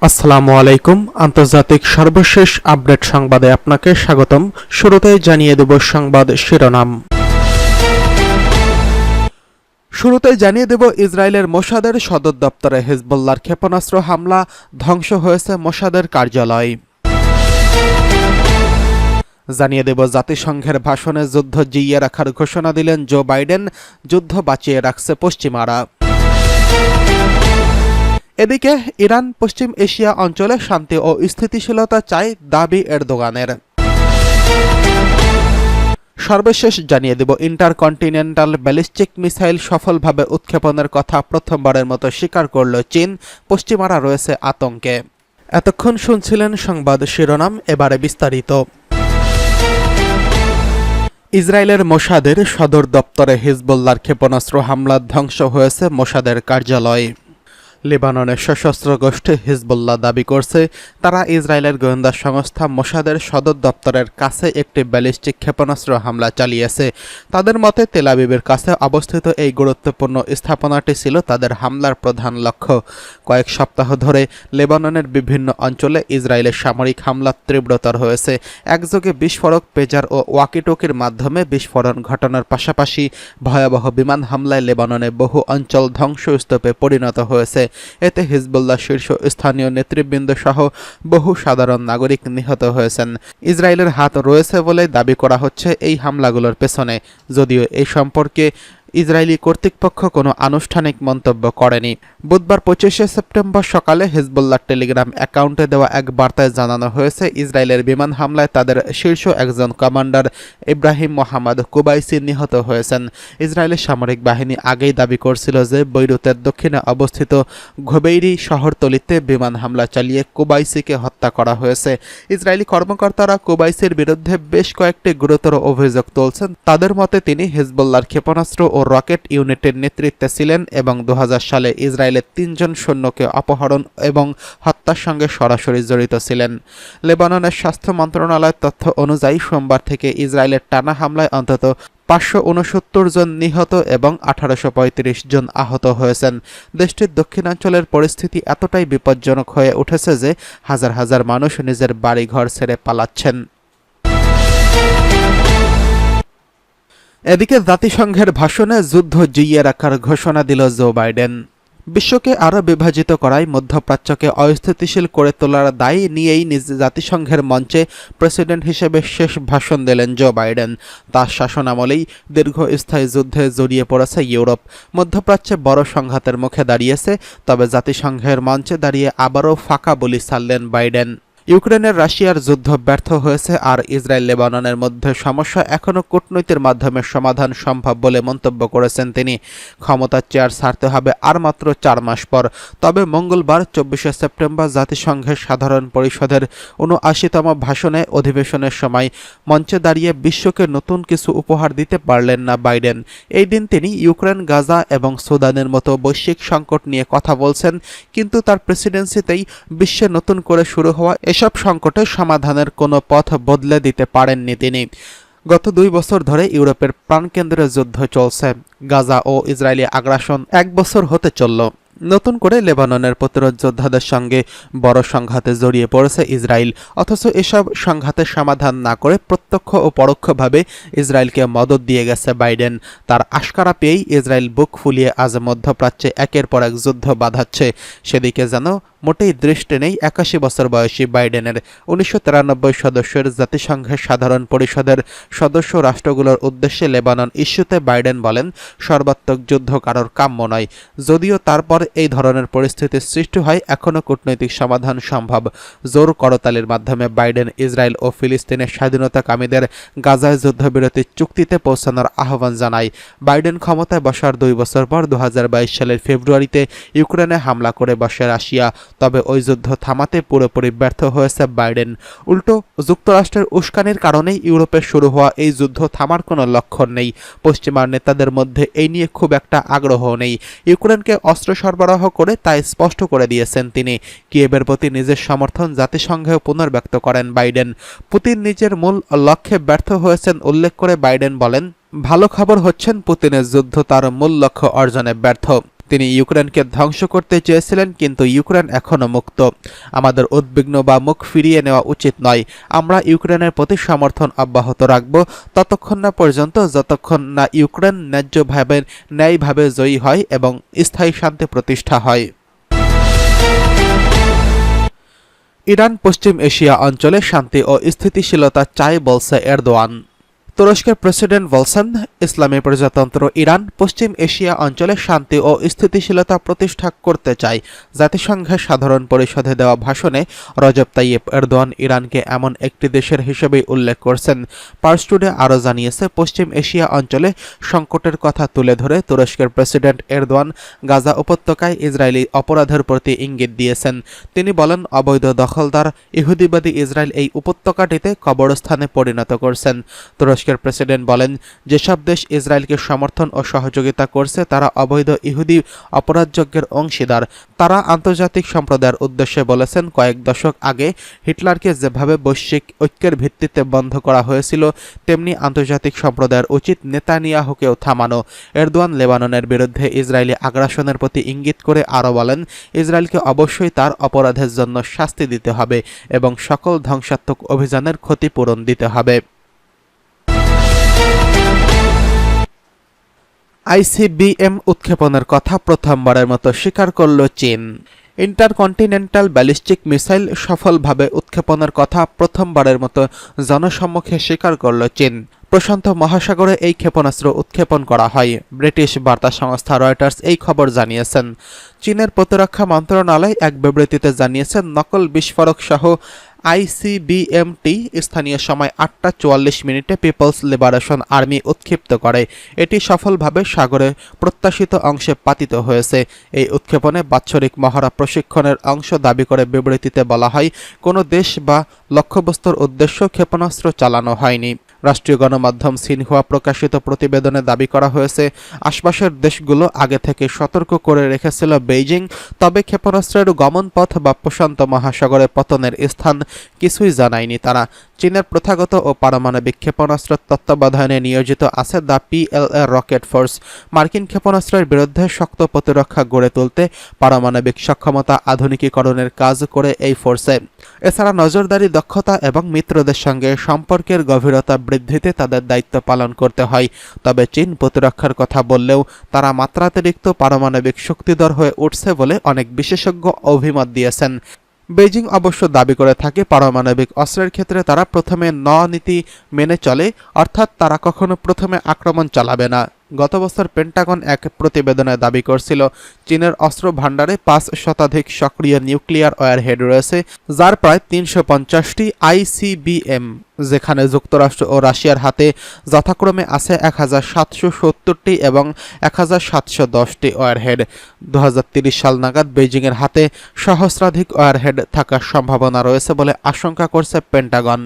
আসসালামু আলাইকুম। আন্তর্জাতিক সর্বশেষ আপডেট সংবাদে আপনাকে স্বাগতম। শুরুতেই জানিয়ে দেব সংবাদ শিরোনাম। ইসরায়েলের মোসাদের সদর দপ্তরে হিজবুল্লাহর ক্ষেপণাস্ত্র হামলা, ধ্বংস হয়েছে মোসাদের কার্যালয়। জানিয়ে দেব জাতিসংঘের ভাষণে যুদ্ধ জিইয়ে রাখার ঘোষণা দিলেন জো বাইডেন, যুদ্ধ বাঁচিয়ে রাখছে পশ্চিমারা। এদিকে ইরান পশ্চিম এশিয়া অঞ্চলে শান্তি ও স্থিতিশীলতা চায়, দাবি এরদোগানের। সর্বশেষ জানিয়ে দেব ইন্টারকন্টিনেন্টাল ব্যালিস্টিক মিসাইল সফলভাবে উৎক্ষেপণের কথা প্রথমবারের মতো স্বীকার করল চীন, পশ্চিমারা রয়েছে আতঙ্কে। এতক্ষণ শুনছিলেন সংবাদ শিরোনাম, এবারে বিস্তারিত। ইসরায়েলের মোসাদের সদর দপ্তরে হিজবুল্লাহর ক্ষেপণাস্ত্র হামলা, ধ্বংস হয়েছে মোসাদের কার্যালয়। লেবাননের সশস্ত্র গোষ্ঠী হিজবুল্লাহ দাবি করছে তারা ইসরায়েলের গোয়েন্দা সংস্থা মোসাদের সদর দপ্তরের কাছে একটি ব্যালিস্টিক ক্ষেপণাস্ত্র হামলা চালিয়েছে। তাদের মতে তেল আবিবের কাছে অবস্থিত এই গুরুত্বপূর্ণ স্থাপনাটি ছিল তাদের হামলার প্রধান লক্ষ্য। কয়েক সপ্তাহ ধরে লেবাননের বিভিন্ন অঞ্চলে ইসরায়েলের সামরিক হামলা তীব্রতর হয়েছে। একযোগে বিস্ফোরক, পেজার ও ওয়াকিটকির মাধ্যমে বিস্ফোরণ ঘটানোর পাশাপাশি ভয়াবহ বিমান হামলায় লেবাননে বহু অঞ্চল ধ্বংসস্তূপে পরিণত হয়েছে। এতে হিজবুল্লাহ শীর্ষস্থানীয় নেতৃবৃন্দ সহ বহু সাধারণ নাগরিক নিহত হয়েছেন। ইসরায়েলের হাত রয়েছে বলে দাবি করা হচ্ছে এই হামলাগুলোর পেছনে, যদিও এই সম্পর্কে ইসরায়েলি কর্তৃপক্ষ কোনো আনুষ্ঠানিক মন্তব্য করেনি। বুধবার 25শে সেপ্টেম্বর সকালে হিজবুল্লাহ টেলিগ্রাম অ্যাকাউন্টে দেওয়া এক বার্তায় জানানো হয়েছে ইসরায়েলের বিমান হামলায় তাদের শীর্ষ একজন কমান্ডার ইব্রাহিম মোহাম্মদ কুবাইসি নিহত হয়েছেন। ইসরায়েলের সামরিক বাহিনী আগেই দাবি করছিল যে বৈরুতের দক্ষিণে অবস্থিত ঘোবেইরি শহরতলিতে বিমান হামলা চালিয়ে কুবাইসিকে হত্যা করা হয়েছে। ইসরায়েলি কর্মকর্তারা কুবাইসির বিরুদ্ধে বেশ কয়েকটি গুরুতর অভিযোগ তুলছেন। তাদের মতে তিনি হিজবুল্লাহর ক্ষেপণাস্ত্র ও রকেট ইউনিটের নেতৃত্বে ছিলেন এবং 2000 সালে ইসরায়েলের 3 জন সৈন্যকে অপহরণ এবং হত্যার সঙ্গে সরাসরি জড়িত ছিলেন। লেবাননের স্বাস্থ্য মন্ত্রণালয়ের তথ্য অনুযায়ী সোমবার থেকে ইসরায়েলের টানা হামলায় অন্তত 569 জন নিহত এবং 1835 জন আহত হয়েছেন। দেশটির দক্ষিণাঞ্চলের পরিস্থিতি এতটাই বিপজ্জনক হয়ে উঠেছে যে হাজার হাজার মানুষ নিজের বাড়িঘর ছেড়ে পালাচ্ছেন। এদিকে জাতিসংঘের ভাষণে যুদ্ধ জিইয়ে রাখার ঘোষণা দিল জো বাইডেন। বিশ্বকে আরও বিভাজিত করায় মধ্যপ্রাচ্যকে অস্থিতিশীল করে তোলার দায় নিয়েই নিজ জাতিসংঘের মঞ্চে প্রেসিডেন্ট হিসেবে শেষ ভাষণ দিলেন জো বাইডেন। তার শাসনামলেই দীর্ঘস্থায়ী যুদ্ধে জড়িয়ে পড়েছে ইউরোপ। মধ্যপ্রাচ্যে বড় সংঘাতের মুখে দাঁড়িয়েছে, তবে জাতিসংঘের মঞ্চে দাঁড়িয়ে আবারও ফাঁকা বলি ছাড়লেন বাইডেন। ইউক্রেনের রাশিয়ার যুদ্ধ ব্যর্থ হয়েছে আর ইসরায়েল লেবাননের মধ্যে সমস্যা এখনও কূটনীতির মাধ্যমে সমাধান সম্ভব বলে মন্তব্য করেছেন তিনি। ক্ষমতার চেয়ার ছাড়তে হবে আর মাত্র 4 মাস পর। তবে মঙ্গলবার 24শে সেপ্টেম্বর জাতিসংঘের সাধারণ পরিষদের 79তম ভাষণে অধিবেশনের সময় মঞ্চে দাঁড়িয়ে বিশ্বকে নতুন কিছু উপহার দিতে পারলেন না বাইডেন। এই দিন তিনি ইউক্রেন, গাজা এবং সুদানের মতো বৈশ্বিক সংকট নিয়ে কথা বলছেন, কিন্তু তার প্রেসিডেন্সিতেই বিশ্বে নতুন করে শুরু হওয়া এসব সংকটের সমাধানের কোনো পথ বদলে দিতে পারেননি তিনি। গত 2 বছর ধরে ইউরোপের প্রাণকেন্দ্রে যুদ্ধ চলছে। গাজা ও ইসরায়েলি আগ্রাসন 1 বছর হতে চলল। নতুন করে লেবাননের প্রতিরোধ যোদ্ধাদের সঙ্গে বড় সংঘাতে জড়িয়ে পড়েছে ইসরায়েল। অথচ এসব সংঘাতের সমাধান না করে প্রত্যক্ষ ও পরোক্ষভাবে ইসরায়েলকে মদদ দিয়ে গেছে বাইডেন। তার আশকারা পেয়েই ইসরায়েল বুক ফুলিয়ে আজ মধ্যপ্রাচ্যে একের পর এক যুদ্ধ বাঁধাচ্ছে। সেদিকে যেন মোটেই দৃষ্টি নেই 81 বছর বয়সী বাইডেনের। 1993 সদস্যের জাতিসংঘের সাধারণ পরিষদের সদস্য রাষ্ট্রগুলোর উদ্দেশ্যে লেবানন ইস্যুতে বাইডেন বলেন, সর্বাত্মক যুদ্ধ কারোর কাম্য নয়। যদিও তারপর এই ধরনের পরিস্থিতির সৃষ্টি হয়, এখনও কূটনৈতিক সমাধান সম্ভব। জোর করতালির মাধ্যমে বাইডেন ইসরায়েল ও ফিলিস্তিনের স্বাধীনতাকামীদের গাজায় যুদ্ধবিরতি চুক্তিতে পৌঁছানোর আহ্বান জানায়। বাইডেন ক্ষমতায় বসার 2 বছর পর 2022 সালের ফেব্রুয়ারিতে ইউক্রেনে হামলা করে বসে রাশিয়া। তবে ওই যুদ্ধ থামাতে পুরোপুরি ব্যর্থ হয়েছে বাইডেন। উল্টো যুক্তরাষ্ট্রের উস্কানির কারণেই ইউরোপে শুরু হওয়া এই যুদ্ধ থামার কোনো লক্ষণ নেই। পশ্চিমা নেতাদের মধ্যে এই নিয়ে খুব একটা আগ্রহ নেই। ইউক্রেনকে অস্ত্র সরবরাহ করে তা স্পষ্ট করে দিয়েছেন তিনি। কিয়েভের প্রতি নিজের সমর্থন জাতিসংঘেও পুনর্ব্যক্ত করেন বাইডেন। পুতিন নিজের মূল লক্ষ্যে ব্যর্থ হয়েছেন উল্লেখ করে বাইডেন বলেন, ভালো খবর হচ্ছেন পুতিনের যুদ্ধ তার মূল লক্ষ্য অর্জনে ব্যর্থ। তিনি ইউক্রেনকে ধ্বংস করতে চেয়েছিলেন, কিন্তু ইউক্রেন এখনও মুক্ত। আমাদের উদ্বিগ্ন বা মুখ ফিরিয়ে নেওয়া উচিত নয়। আমরা ইউক্রেনের প্রতি সমর্থন অব্যাহত রাখব ততক্ষণ না পর্যন্ত যতক্ষণ না ইউক্রেন ন্যায়ভাবে জয়ী হয় এবং স্থায়ী শান্তি প্রতিষ্ঠা হয়। ইরান পশ্চিম এশিয়া অঞ্চলে শান্তি ও স্থিতিশীলতা চায় বলছে এরদোয়ান। তুরস্কের প্রেসিডেন্ট বলছেন, ইসলামী প্রজাতন্ত্র ইরান পশ্চিম এশিয়া অঞ্চলে শান্তি ও স্থিতিশীলতা প্রতিষ্ঠা করতে চায়। জাতিসংঘের সাধারণ পরিষদে দেওয়া ভাষণে রজব তাইয়িপ এরদোয়ান ইরানকে এমন একটি দেশের হিসেবেই উল্লেখ করছেন। পার্স টুডে আরও জানিয়েছে, পশ্চিম এশিয়া অঞ্চলে সংকটের কথা তুলে ধরে তুরস্কের প্রেসিডেন্ট এরদোয়ান গাজা উপত্যকায় ইসরায়েলি অপরাধের প্রতি ইঙ্গিত দিয়েছেন। তিনি বলেন, অবৈধ দখলদার ইহুদিবাদী ইসরায়েল এই উপত্যকাটিতে কবরস্থানে পরিণত করছেন। তুরস্কের প্রেসিডেন্ট বলেন, যেসব দেশ ইসরায়েলকে সমর্থন ও সহযোগিতা করছে তারা অবৈধ ইহুদি অপরাধযজ্ঞের অংশীদার। তারা আন্তর্জাতিক সম্প্রদায়ের উদ্দেশ্যে বলেছেন, কয়েক দশক আগে হিটলারকে যেভাবে বৈশ্বিক ঐক্যের ভিত্তিতে বন্ধ করা হয়েছিল, তেমনি আন্তর্জাতিক সম্প্রদায়ের উচিত নেতানিয়াহুকেও থামানো। এরদোয়ান লেবাননের বিরুদ্ধে ইসরায়েলি আগ্রাসনের প্রতি ইঙ্গিত করে আরও বলেন, ইসরায়েলকে অবশ্যই তার অপরাধের জন্য শাস্তি দিতে হবে এবং সকল ধ্বংসাত্মক অভিযানের ক্ষতিপূরণ দিতে হবে। আইসিবিএম উৎক্ষেপণের কথা প্রথমবারের মতো স্বীকার করল চীন। ইন্টারকন্টিনেন্টাল ব্যালিস্টিক মিসাইল সফলভাবে উৎক্ষেপণের কথা প্রথমবারের মতো জনসম্মুখে স্বীকার করল চীন। প্রশান্ত মহাসাগরে এই ক্ষেপণাস্ত্র উৎক্ষেপণ করা হয়। ব্রিটিশ বার্তা সংস্থা রয়টার্স এই খবর জানিয়েছেন। চীনের প্রতিরক্ষা মন্ত্রণালয় এক বিবৃতিতে জানিয়েছেন, নকল বিস্ফোরক সহ আইসিবিএমটি স্থানীয় সময় 8টা 44 পিপলস লিবারেশন আর্মি উৎক্ষিপ্ত করে। এটি সফলভাবে সাগরে প্রত্যাশিত অংশে পাতিত হয়েছে। এই উৎক্ষেপণে বাৎসরিক মহড়া প্রশিক্ষণের অংশ দাবি করে বিবৃতিতে বলা হয়, কোনো দেশ বা লক্ষ্যবস্তুর উদ্দেশ্য ক্ষেপণাস্ত্র চালানো হয়নি। রাষ্ট্রীয় গণমাধ্যম সিনহুয়া প্রকাশিত প্রতিবেদনে দাবি করা হয়েছে, আশপাশের দেশগুলো আগে থেকে সতর্ক করে রেখেছিল বেইজিং, তবে ক্ষেপণাস্ত্রের গমনপথ বা প্রশান্ত মহাসাগরে পতনের স্থান কিছুই জানায়নি তারা। চীনের প্রথাগত ও পারমাণবিক ক্ষেপণাস্ত্র তত্ত্বাবধানে নিয়োজিত আছে দ্য পিএলএ রকেট ফোর্স। মার্কিন ক্ষেপণাস্ত্রের বিরুদ্ধে শক্ত প্রতিরক্ষা গড়ে তুলতে পারমাণবিক সক্ষমতা আধুনিকীকরণের কাজ করে এই ফোর্সে। এছাড়া নজরদারি, দক্ষতা এবং মিত্রদের সঙ্গে সম্পর্কের গভীরতা বৃদ্ধিতে তাদের দায়িত্ব পালন করতে হয়। তবে চীন প্রতিরক্ষার কথা বললেও তারা মাত্রাতিরিক্ত পারমাণবিক শক্তিধর হয়ে উঠছে বলে অনেক বিশেষজ্ঞ অভিমত দিয়েছেন। বেইজিং অবশ্য দাবি করে থাকে, পারমাণবিক অস্ত্রের ক্ষেত্রে তারা প্রথমে নীতি মেনে চলে, অর্থাৎ তারা কখনো প্রথমে আক্রমণ চালাবে না। গত বছর পেন্টাগন এক প্রতিবেদনে দাবি করছিল, চীনের অস্ত্র ভাণ্ডারে 5 শতাধিক সক্রিয় নিউক্লিয়ার ওয়ারহেড রয়েছে, যার প্রায় 350টি আইসিবিএম, যেখানে যুক্তরাষ্ট্র ও রাশিয়ার হাতে যথাক্রমে আছে 1770টি এবং 1710টি ওয়ারহেড। 2030 সাল নাগাদ বেইজিংয়ের হাতে সহস্রাধিক ওয়ারহেড থাকার সম্ভাবনা রয়েছে বলে আশঙ্কা করছে পেন্টাগন।